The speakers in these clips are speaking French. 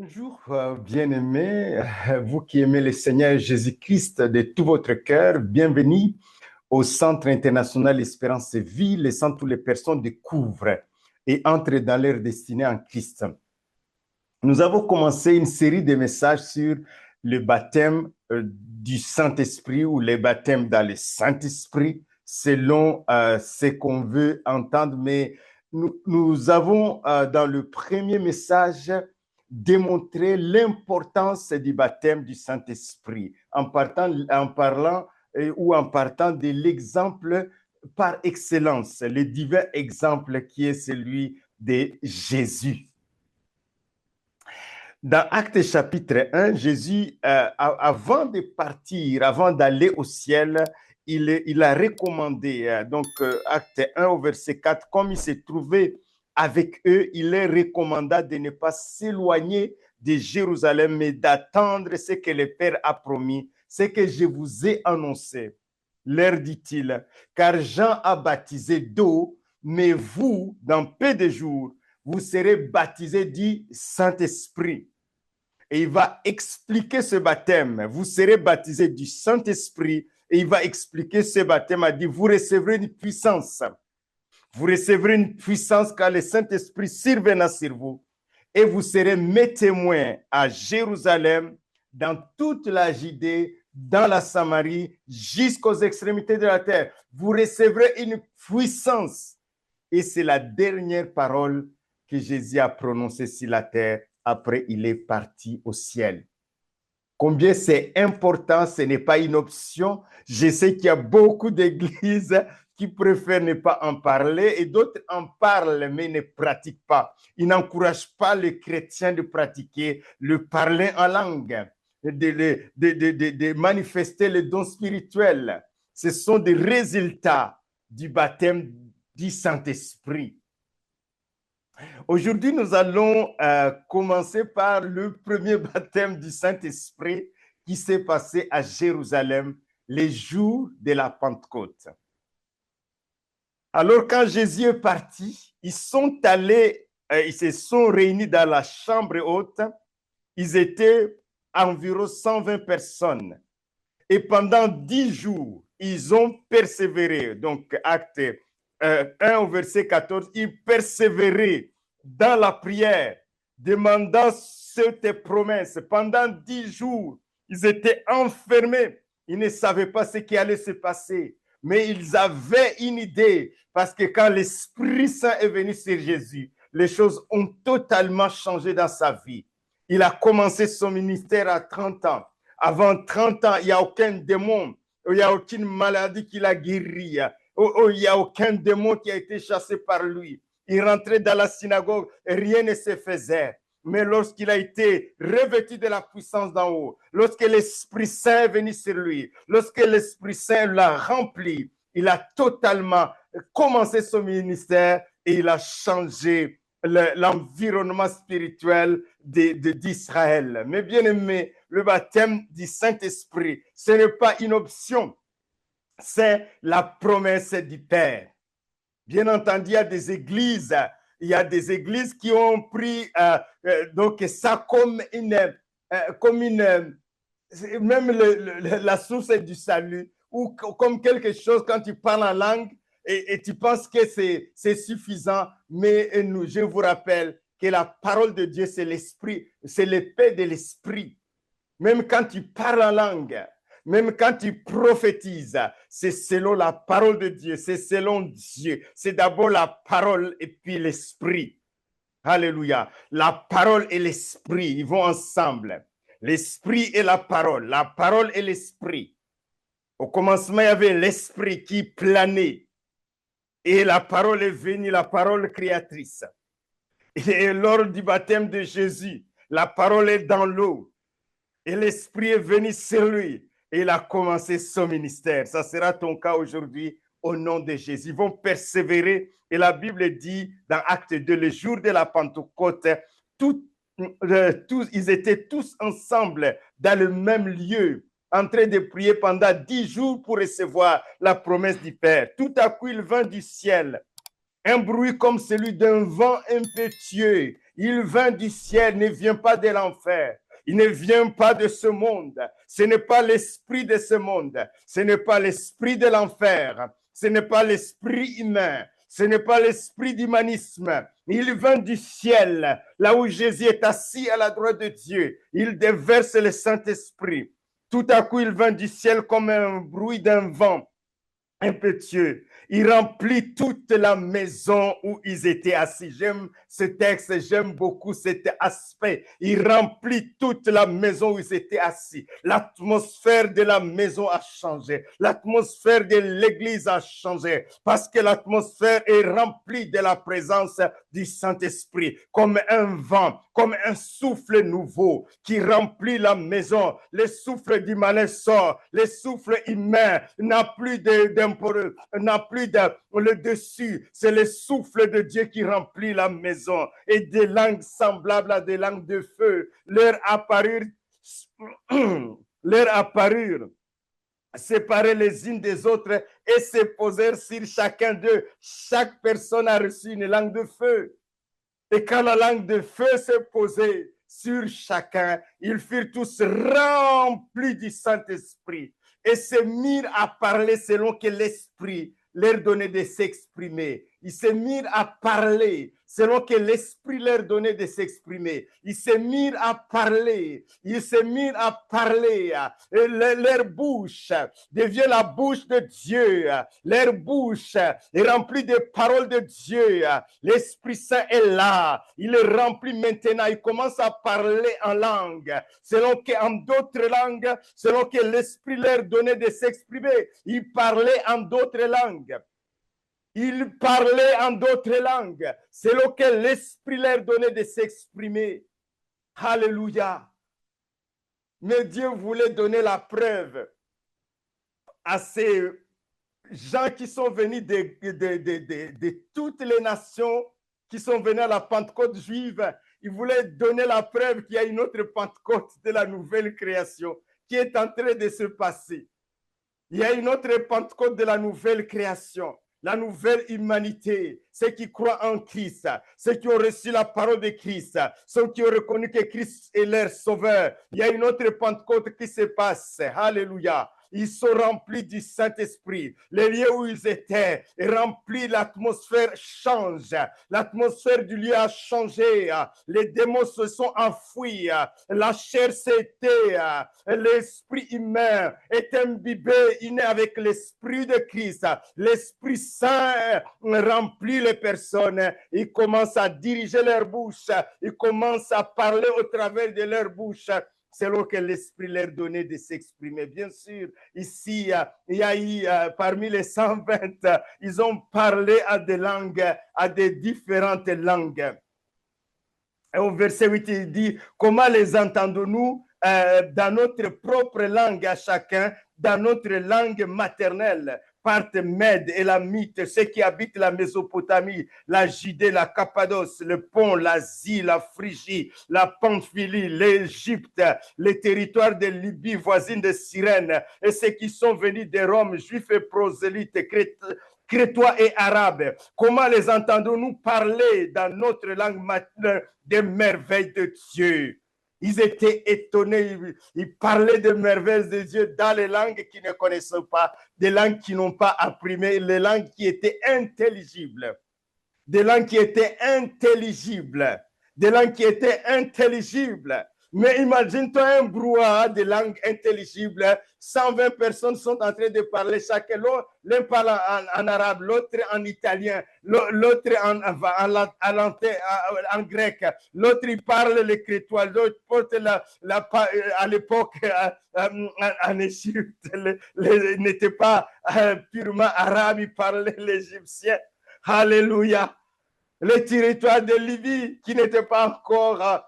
Bonjour, bien-aimés, vous qui aimez le Seigneur Jésus-Christ de tout votre cœur, bienvenue au Centre international Espérance et Vie, le centre où les personnes découvrent et entrent dans leur destinée en Christ. Nous avons commencé une série de messages sur le baptême du Saint-Esprit ou le baptême dans le Saint-Esprit, selon ce qu'on veut entendre. Mais nous avons, dans le premier message, démontré l'importance du baptême du Saint-Esprit en partant de l'exemple par excellence, le divin exemple qui est celui de Jésus. Dans Actes chapitre 1, Jésus, avant de partir, avant d'aller au ciel, il a recommandé, Acte 1 au verset 4, comme il s'est trouvé avec eux, il leur recommanda de ne pas s'éloigner de Jérusalem, mais d'attendre ce que le Père a promis, ce que je vous ai annoncé. Leur dit-il, car Jean a baptisé d'eau, mais vous, dans peu de jours, vous serez baptisés du Saint-Esprit. Et il va expliquer ce baptême. Vous serez baptisés du Saint-Esprit. Et il va expliquer ce baptême. Il dit, vous recevrez une puissance. Vous recevrez une puissance car le Saint-Esprit surviendra sur vous. Et vous serez mes témoins à Jérusalem, dans toute la Judée, dans la Samarie, jusqu'aux extrémités de la terre. Vous recevrez une puissance. Et c'est la dernière parole que Jésus a prononcée sur la terre. Après, il est parti au ciel. Combien c'est important, ce n'est pas une option. Je sais qu'il y a beaucoup d'églises qui préfèrent ne pas en parler et d'autres en parlent mais ne pratiquent pas. Ils n'encouragent pas les chrétiens de pratiquer le parler en langue, de manifester les dons spirituels. Ce sont des résultats du baptême du Saint-Esprit. Aujourd'hui, nous allons commencer par le premier baptême du Saint-Esprit qui s'est passé à Jérusalem les jours de la Pentecôte. Alors, quand Jésus est parti, ils se sont réunis dans la chambre haute. Ils étaient environ 120 personnes. Et pendant 10 jours, ils ont persévéré. Donc, Acte 1 au verset 14, ils persévéraient dans la prière, demandant cette promesse. Pendant 10 jours, ils étaient enfermés. Ils ne savaient pas ce qui allait se passer. Mais ils avaient une idée, parce que quand l'Esprit Saint est venu sur Jésus, les choses ont totalement changé dans sa vie. Il a commencé son ministère à 30 ans. Avant 30 ans, il n'y a aucun démon, il n'y a aucune maladie qui l'a guéri, il n'y a aucun démon qui a été chassé par lui. Il rentrait dans la synagogue et rien ne se faisait. Mais lorsqu'il a été revêtu de la puissance d'en haut, lorsque l'Esprit Saint est venu sur lui, lorsque l'Esprit Saint l'a rempli, il a totalement commencé son ministère et il a changé l'environnement spirituel d'Israël. Mais bien aimé, le baptême du Saint-Esprit, ce n'est pas une option, c'est la promesse du Père. Bien entendu, il y a des églises qui ont pris donc ça comme même la source du salut, ou comme quelque chose quand tu parles en langue et tu penses que c'est suffisant, mais je vous rappelle que la parole de Dieu, c'est l'esprit, c'est l'épée de l'esprit. Même quand tu parles en langue, même quand tu prophétises, c'est selon la parole de Dieu, c'est selon Dieu. C'est d'abord la parole et puis l'esprit. Alléluia. La parole et l'esprit, ils vont ensemble. L'esprit et la parole et l'esprit. Au commencement, il y avait l'esprit qui planait. Et la parole est venue, la parole créatrice. Et lors du baptême de Jésus, la parole est dans l'eau. Et l'Esprit est venu sur lui. Et il a commencé son ministère. Ça sera ton cas aujourd'hui au nom de Jésus. Ils vont persévérer. Et la Bible dit dans Acte 2, le jour de la Pentecôte, ils étaient tous ensemble dans le même lieu, en train de prier pendant 10 jours pour recevoir la promesse du Père. Tout à coup, il vint du ciel un bruit comme celui d'un vent impétueux Il vint du ciel, ne vient pas de l'enfer. Il ne vient pas de ce monde. Ce n'est pas l'esprit de ce monde. Ce n'est pas l'esprit de l'enfer. Ce n'est pas l'esprit humain. Ce n'est pas l'esprit d'humanisme. Il vient du ciel, là où Jésus est assis à la droite de Dieu. Il déverse le Saint-Esprit. Tout à coup, il vint du ciel comme un bruit d'un vent impétueux. Il remplit toute la maison où ils étaient assis. J'aime ce texte, j'aime beaucoup cet aspect. Il remplit toute la maison où ils étaient assis. L'atmosphère de la maison a changé. L'atmosphère de l'église a changé parce que l'atmosphère est remplie de la présence du Saint-Esprit, comme un vent, comme un souffle nouveau qui remplit la maison. Le souffle du malin sort. Le souffle humain n'a plus n'a plus le dessus. C'est le souffle de Dieu qui remplit la maison. Et des langues semblables à des langues de feu leur apparurent séparées les unes des autres et se posèrent sur chacun d'eux. Chaque personne a reçu une langue de feu. Et quand la langue de feu s'est posée sur chacun, ils furent tous remplis du Saint-Esprit et se mirent à parler selon que l'Esprit leur donnait de s'exprimer. Ils se mirent à parler selon que l'Esprit leur donnait de s'exprimer. Ils se mirent à parler. Ils se mirent à parler. Et leur bouche devient la bouche de Dieu. Leur bouche est remplie des paroles de Dieu. L'Esprit Saint est là. Il est rempli maintenant. Il commence à parler en langue. En d'autres langues, selon que l'Esprit leur donnait de s'exprimer. Ils parlaient en d'autres langues. Ils parlaient en d'autres langues, selon que l'Esprit leur donnait de s'exprimer. Alléluia. Mais Dieu voulait donner la preuve à ces gens qui sont venus de toutes les nations, qui sont venus à la Pentecôte juive. Il voulait donner la preuve qu'il y a une autre Pentecôte de la nouvelle création qui est en train de se passer. Il y a une autre Pentecôte de la nouvelle création. La nouvelle humanité, ceux qui croient en Christ, ceux qui ont reçu la parole de Christ, ceux qui ont reconnu que Christ est leur sauveur. Il y a une autre Pentecôte qui se passe. Alléluia. Ils sont remplis du Saint-Esprit. Les lieux où ils étaient remplis, l'atmosphère change. L'atmosphère du lieu a changé. Les démons se sont enfouis. La chair s'est éteinte. L'esprit humain est imbibé, il est avec l'esprit de Christ. L'Esprit Saint remplit les personnes. Il commence à diriger leur bouche. Il commence à parler au travers de leur bouche, selon que l'Esprit leur donnait de s'exprimer. Bien sûr, ici, il y a eu, parmi les 120, ils ont parlé à des langues, à des différentes langues. Et au verset 8, il dit, comment les entendons-nous dans notre propre langue à chacun, dans notre langue maternelle? Parthes, Mède, Élamite, ceux qui habitent la Mésopotamie, la Judée, la Cappadoce, le Pont, l'Asie, la Phrygie, la Pamphylie, l'Égypte, les territoires de Libye, voisines de Cyrène, et ceux qui sont venus de Rome, juifs et prosélytes, Crétois et Arabes. Comment les entendons-nous parler dans notre langue maternelle des merveilles de Dieu? Ils étaient étonnés, ils parlaient des merveilles de Dieu dans les langues qu'ils ne connaissaient pas, des langues qui n'ont pas appris, mais les langues qui étaient intelligibles. Des langues qui étaient intelligibles. Des langues qui étaient intelligibles. Mais imagine-toi un brouhaha de langues intelligibles. 120 personnes sont en train de parler chacun. L'un parle en arabe, l'autre en italien, l'autre en grec, l'autre il parle le crétois, l'autre porte à l'époque en Égypte, n'était pas purement arabe, il parlait l'égyptien. Alléluia. Le territoire de Libye qui n'était pas encore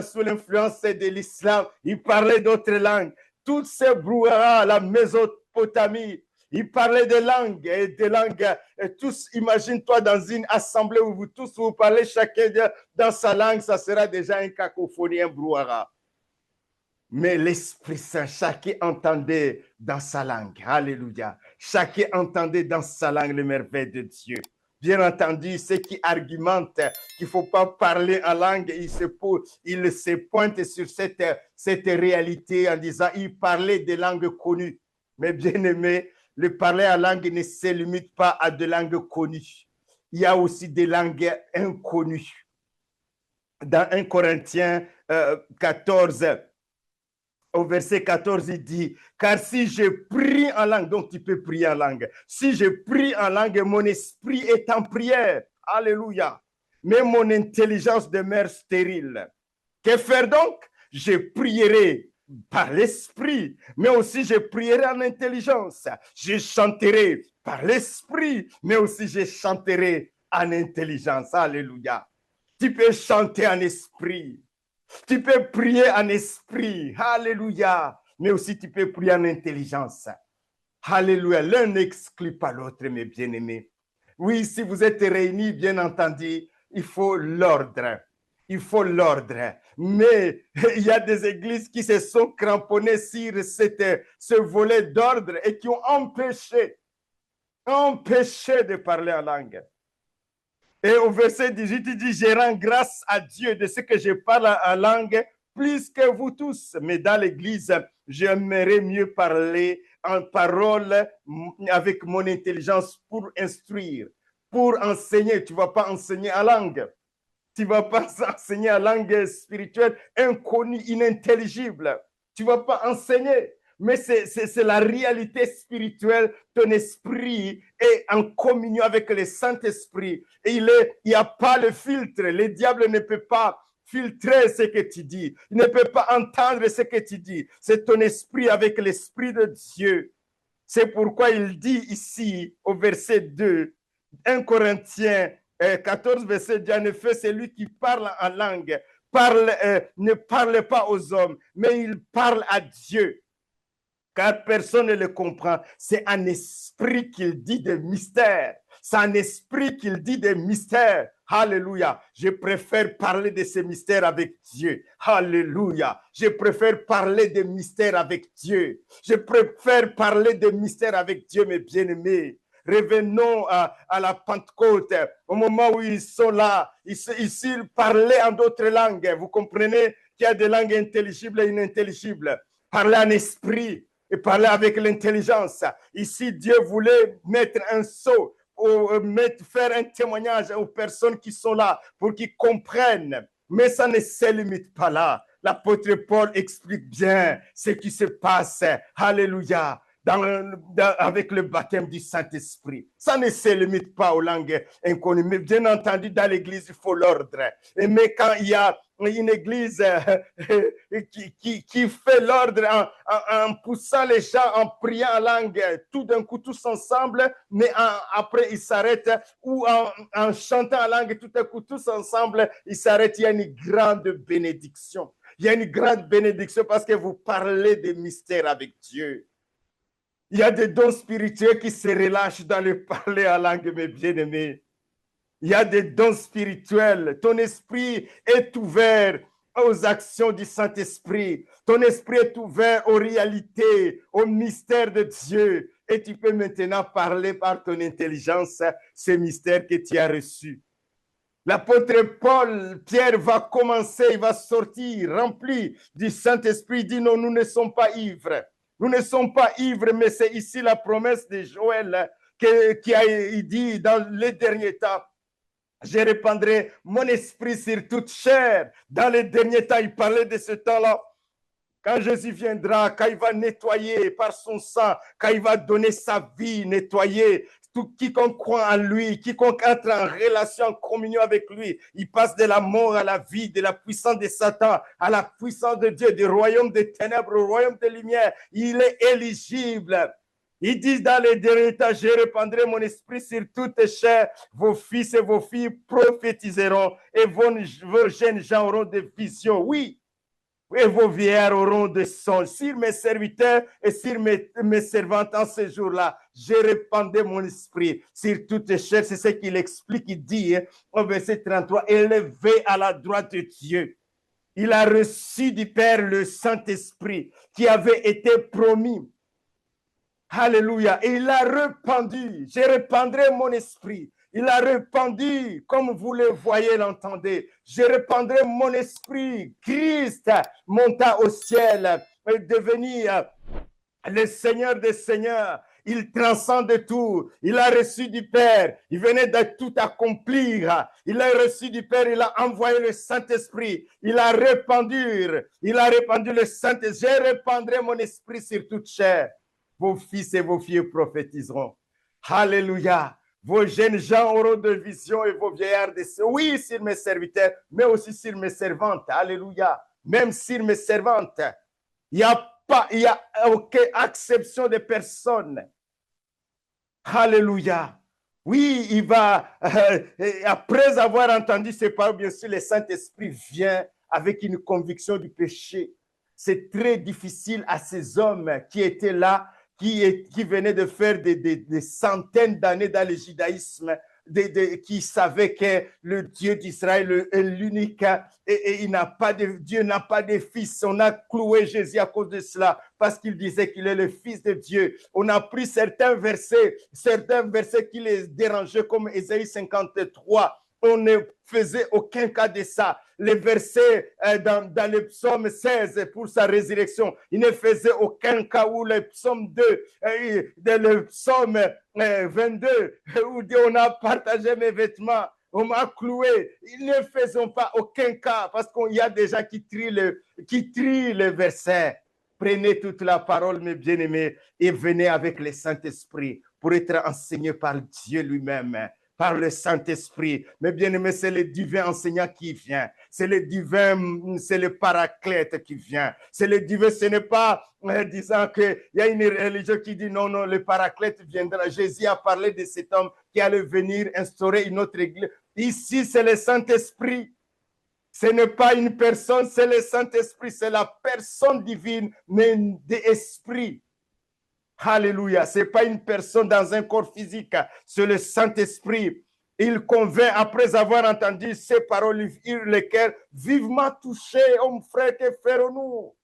sous l'influence de l'islam, il parlait d'autres langues. Toutes ces brouhahas, la Mésopotamie, il parlait des langues et des langues. Et tous, imagine-toi dans une assemblée où vous tous vous parlez chacun dans sa langue, ça sera déjà une cacophonie, un brouhaha. Mais l'Esprit Saint, chacun entendait dans sa langue. Alléluia. Chacun entendait dans sa langue les merveilles de Dieu. bien entendu, ceux qui argumentent qu'il ne faut pas parler en langue, ils se pointent sur cette réalité en disant il parlait des langues connues. Mais bien aimé, le parler en langue ne se limite pas à des langues connues. Il y a aussi des langues inconnues. Dans 1 Corinthiens 14, au verset 14, il dit, car si je prie en langue, donc tu peux prier en langue, si je prie en langue, mon esprit est en prière. Alléluia. Mais mon intelligence demeure stérile. Que faire donc? Je prierai par l'esprit, mais aussi je prierai en intelligence. Je chanterai par l'esprit, mais aussi je chanterai en intelligence. Alléluia. Tu peux chanter en esprit. Tu peux prier en esprit. Alléluia. Mais aussi tu peux prier en intelligence. Alléluia. L'un n'exclut pas l'autre, mes bien-aimés. Oui, si vous êtes réunis, bien entendu, il faut l'ordre. Il faut l'ordre. Mais il y a des églises qui se sont cramponnées sur ce volet d'ordre et qui ont empêché de parler en langue. Et au verset 18, il dit, je rends grâce à Dieu de ce que je parle en langue plus que vous tous. Mais dans l'église, j'aimerais mieux parler en parole avec mon intelligence pour instruire, pour enseigner. Tu ne vas pas enseigner en langue. Tu ne vas pas enseigner en langue spirituelle inconnue, inintelligible. Tu ne vas pas enseigner. Mais c'est la réalité spirituelle. Ton esprit est en communion avec le Saint-Esprit. Et il n'y a pas le filtre. Le diable ne peut pas filtrer ce que tu dis. Il ne peut pas entendre ce que tu dis. C'est ton esprit avec l'Esprit de Dieu. C'est pourquoi il dit ici, au verset 2, 1 Corinthiens 14, verset 2, en effet, c'est lui qui parle en langue. Ne parle pas aux hommes, mais il parle à Dieu. Car personne ne le comprend. C'est un esprit qu'il dit des mystères. C'est un esprit qu'il dit des mystères. Alléluia. Je préfère parler de ces mystères avec Dieu. Alléluia. Je préfère parler des mystères avec Dieu. Je préfère parler des mystères avec Dieu, mes bien-aimés. Revenons à la Pentecôte, au moment où ils sont là, ils parlaient en d'autres langues. Vous comprenez qu'il y a des langues intelligibles et inintelligibles. Parler en esprit et parler avec l'intelligence. Ici, Dieu voulait mettre un sceau, faire un témoignage aux personnes qui sont là pour qu'ils comprennent. Mais ça ne se limite pas là. L'apôtre Paul explique bien ce qui se passe. Alléluia. Avec le baptême du Saint-Esprit. Ça ne se limite pas aux langues inconnues. Mais bien entendu, dans l'église, il faut l'ordre. Mais quand il y a une église qui fait l'ordre en poussant les gens, en priant en langue, tout d'un coup, tous ensemble, mais après, ils s'arrêtent, ou en chantant en langue, tout d'un coup, tous ensemble, ils s'arrêtent. Il y a une grande bénédiction. Il y a une grande bénédiction parce que vous parlez des mystères avec Dieu. Il y a des dons spirituels qui se relâchent dans le parler en langue, mes bien-aimés. Il y a des dons spirituels. Ton esprit est ouvert aux actions du Saint-Esprit. Ton esprit est ouvert aux réalités, aux mystères de Dieu. Et tu peux maintenant parler par ton intelligence ces mystères que tu as reçus. L'apôtre Pierre va commencer, il va sortir rempli du Saint-Esprit. Il dit non, nous ne sommes pas ivres. Nous ne sommes pas ivres, mais c'est ici la promesse de Joël qui a dit dans les derniers temps, je répandrai mon esprit sur toute chair. Dans les derniers temps, il parlait de ce temps-là. Quand Jésus viendra, quand il va nettoyer par son sang, quand il va donner sa vie, nettoyer, quiconque croit en lui, quiconque entre en relation, en communion avec lui, il passe de la mort à la vie, de la puissance de Satan à la puissance de Dieu, du royaume des ténèbres au royaume des lumières. Il est éligible. Il dit dans les derniers temps, je répandrai mon esprit sur toute chair, vos fils et vos filles prophétiseront et vos jeunes gens auront des visions. Oui. Et vos vieillards auront des songes. Sur mes serviteurs et sur mes servantes en ce jour-là, je répandrai mon esprit sur toute chair. C'est ce qu'il explique, il dit au verset 33, élevé à la droite de Dieu. Il a reçu du Père le Saint-Esprit qui avait été promis. Alléluia. Et il a répandu. Je répandrai mon esprit. Il a répandu, comme vous le voyez, l'entendez. Je répandrai mon esprit. Christ monta au ciel et devenu le Seigneur des Seigneurs. Il transcende tout. Il a reçu du Père. Il venait de tout accomplir. Il a reçu du Père. Il a envoyé le Saint-Esprit. Il a répandu le Saint-Esprit. Je répandrai mon esprit sur toute chair. Vos fils et vos filles prophétiseront. Alléluia. Vos jeunes gens auront de visions et vos vieillards des... Oui, sur mes serviteurs, mais aussi sur mes servantes. Alléluia. Même sur mes servantes. Il n'y a aucune exception de personne. Alléluia. Oui, il va, après avoir entendu ces paroles, bien sûr, le Saint-Esprit vient avec une conviction du péché. C'est très difficile à ces hommes qui étaient là, qui venaient de faire des centaines d'années dans le judaïsme, qui savaient que le Dieu d'Israël est l'unique et Dieu n'a pas de fils. On a cloué Jésus à cause de cela parce qu'il disait qu'il est le fils de Dieu. On a pris certains versets qui les dérangeaient comme Ésaïe 53. On ne faisait aucun cas de ça. Les versets dans le psaume 16 pour sa résurrection, il ne faisait aucun cas, où le psaume 2, le psaume 22, où on a partagé mes vêtements, on m'a cloué. Ils ne faisaient pas aucun cas parce qu'il y a des gens qui trient les versets. Prenez toute la parole, mes bien-aimés, et venez avec le Saint-Esprit pour être enseigné par Dieu lui-même. Par le Saint-Esprit. Mais bien aimé, c'est le divin enseignant qui vient. C'est le paraclète qui vient. C'est le divin, ce n'est pas disant qu'il y a une religion qui dit non, le paraclète viendra. Jésus a parlé de cet homme qui allait venir instaurer une autre église. Ici, c'est le Saint-Esprit. Ce n'est pas une personne, c'est le Saint-Esprit. C'est la personne divine, mais d'esprit. Alléluia. Ce n'est pas une personne dans un corps physique, c'est le Saint-Esprit. Il convainc, après avoir entendu ces paroles, le cœur vivement touché. Hommes, frères, que ferons-nous?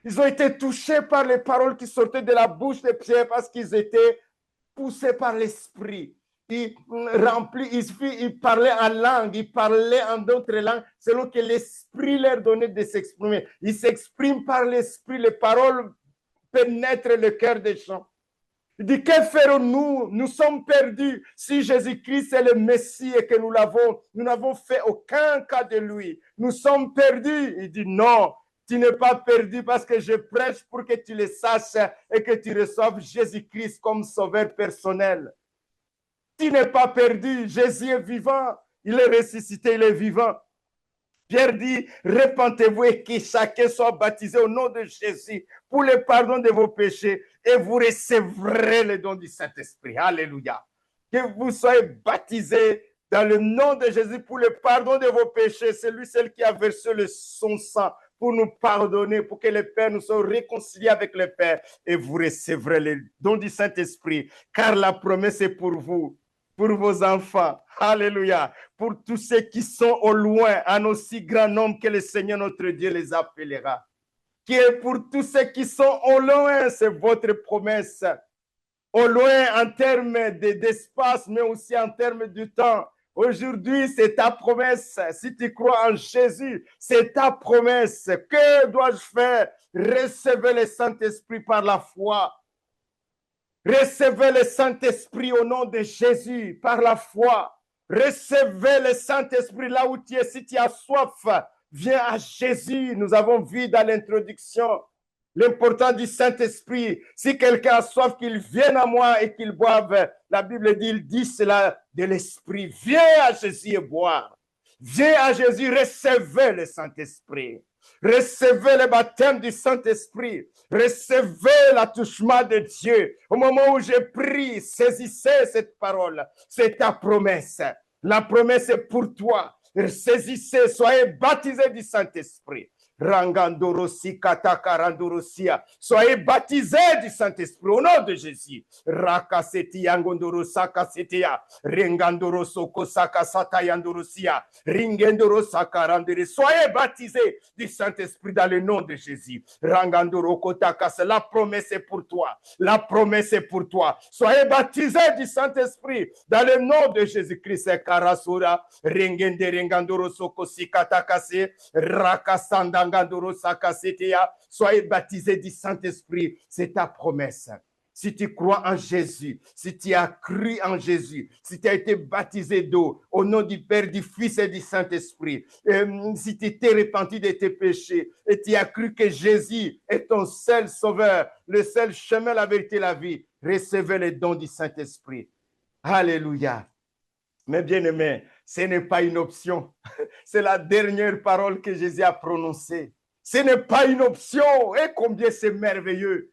Ils ont été touchés par les paroles qui sortaient de la bouche de Pierre parce qu'ils étaient poussés par l'Esprit. Ils parlaient en langue, ils parlaient en d'autres langues selon que l'Esprit leur donnait de s'exprimer. Ils s'expriment par l'Esprit, les paroles pénètre le cœur des gens. Il dit, que ferons-nous? Nous sommes perdus. Si Jésus-Christ est le Messie et que nous n'avons fait aucun cas de lui. Nous sommes perdus. Il dit, non, tu n'es pas perdu parce que je prêche pour que tu le saches et que tu reçoives Jésus-Christ comme sauveur personnel. Tu n'es pas perdu. Jésus est vivant. Il est ressuscité, il est vivant. Pierre dit, repentez-vous et que chacun soit baptisé au nom de Jésus pour le pardon de vos péchés et vous recevrez le don du Saint-Esprit. Alléluia. Que vous soyez baptisés dans le nom de Jésus pour le pardon de vos péchés. C'est lui seul qui a versé son sang pour nous pardonner, pour que le Père nous soit réconciliés avec le Père et vous recevrez le don du Saint-Esprit. Car la promesse est pour vous, pour vos enfants. Alléluia. Pour tous ceux qui sont au loin, en aussi grand nombre que le Seigneur notre Dieu les appellera. Qui est pour tous ceux qui sont au loin, c'est votre promesse. Au loin en termes d'espace, mais aussi en termes de temps. Aujourd'hui, c'est ta promesse. Si tu crois en Jésus, c'est ta promesse. Que dois-je faire? Recevez le Saint-Esprit par la foi. Recevez le Saint-Esprit au nom de Jésus par la foi. Recevez le Saint-Esprit là où tu es. Si tu as soif, viens à Jésus. Nous avons vu dans l'introduction l'importance du Saint-Esprit. Si quelqu'un a soif, qu'il vienne à moi et qu'il boive. La Bible dit, il dit cela de l'Esprit. Viens à Jésus et boire. Viens à Jésus, recevez le Saint-Esprit. Recevez le baptême du Saint-Esprit. Recevez l'attouchement de Dieu. Au moment où je prie, saisissez cette parole. C'est ta promesse. La promesse est pour toi. Saisissez, soyez baptisés du Saint-Esprit. Rangandorosi katakarandorosia. Soyez baptisés du Saint-Esprit au nom de Jésus. Rakaseti yangondoro sakasetia. Rengandoro soko sakasata yandorosia. Ringendoro sakarandere. Soyez baptisés du Saint-Esprit dans le nom de Jésus. Rangandoro kotakasa. La promesse est pour toi. La promesse est pour toi. Soyez baptisés du Saint-Esprit dans le nom de Jésus-Christ. Karasura. Rengende rengandoro soko sikatakase. Rakasandangandoro sakasetia. Soyez baptisés du Saint-Esprit. C'est ta promesse. Si tu crois en Jésus, si tu as cru en Jésus, si tu as été baptisé d'eau au nom du Père, du Fils et du Saint-Esprit, si tu t'es repenti de tes péchés et tu as cru que Jésus est ton seul sauveur, le seul chemin, la vérité, la vie, recevez les dons du Saint-Esprit. Alléluia. Mes bien-aimés, ce n'est pas une option. C'est la dernière parole que Jésus a prononcée. Ce n'est pas une option. Et combien c'est merveilleux.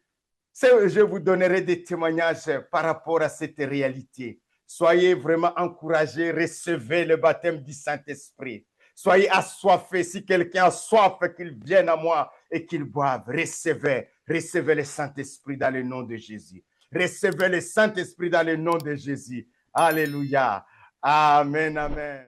Je vous donnerai des témoignages par rapport à cette réalité. Soyez vraiment encouragés, recevez le baptême du Saint-Esprit. Soyez assoiffés. Si quelqu'un a soif, qu'il vienne à moi et qu'il boive. Recevez le Saint-Esprit dans le nom de Jésus. Recevez le Saint-Esprit dans le nom de Jésus. Alléluia. Amen, amen.